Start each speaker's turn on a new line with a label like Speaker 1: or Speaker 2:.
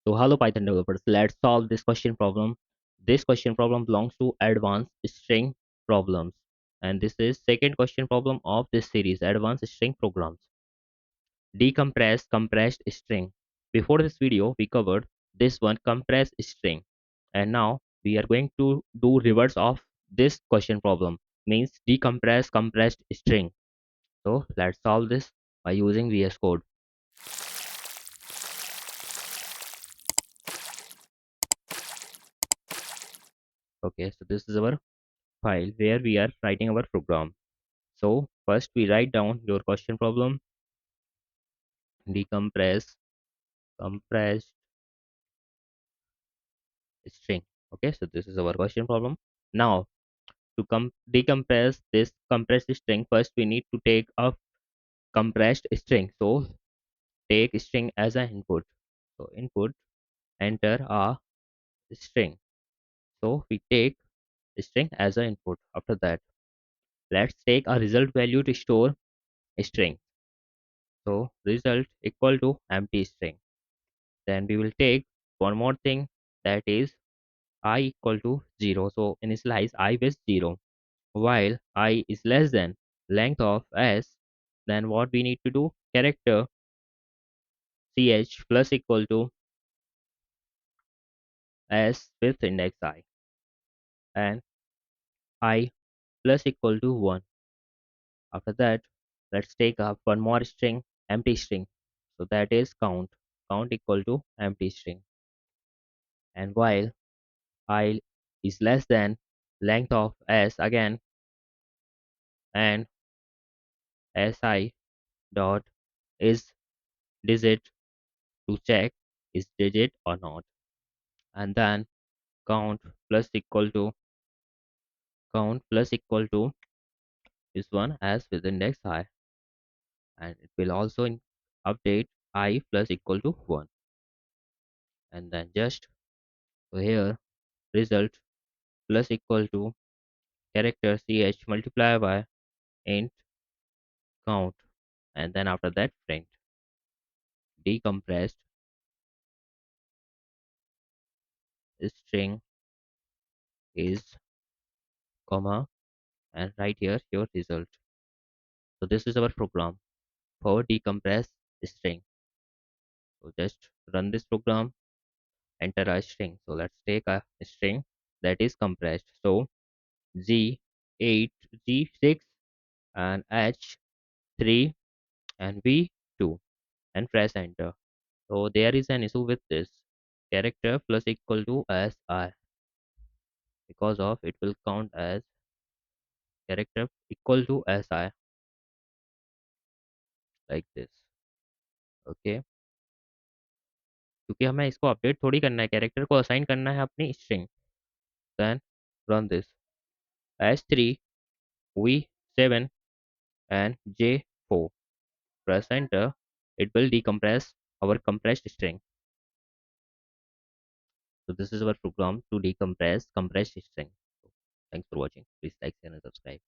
Speaker 1: So hello Python developers, let's solve this question problem. This question problem belongs to advanced string problems, and this is second question problem of this series, advanced string programs. Decompress compressed string. Before this video we covered this one, compressed string, and now we are going to do reverse of this question problem, means decompress compressed string. So let's solve this by using VS Code. Okay, so this is our file where we are writing our program. So first we write down your question problem, decompress compressed string. Okay, so this is our question problem. Now to decompress this compressed string, first we need to take a compressed string. So take string as an input. So input, enter a string. So we take string as an input. After that, let's take a result value to store a string. So result equal to empty string. Then we will take one more thing, that is I equal to 0. So initialize I with 0. While I is less than length of s, then what we need to do, character ch plus equal to s with index I, and I plus equal to 1. After that, let's take up one more string, empty string. So that is count equal to empty string. And while I is less than length of s again, and si dot is digit to check is digit or not, and then count plus equal to this one as with index I, and it will also update I plus equal to 1, and then just so here result plus equal to character ch multiply by int count, and then after that print decompressed string is comma, and write here your result. So this is our program for decompress string. So just run this program, enter a string. So let's take a string that is compressed. So G8, G6, and H3, and V2, and press enter. So there is an issue with this, character plus equal to SI, because of it will count as character equal to SI, like this. Okay, क्योंकि हमें इसको update थोड़ी करना है, character को assign करना है अपनी string. Then run this, h3, v7, and j4, press enter. It will decompress our compressed string. So this is our program to decompress compressed string. So thanks for watching, please like, share and subscribe.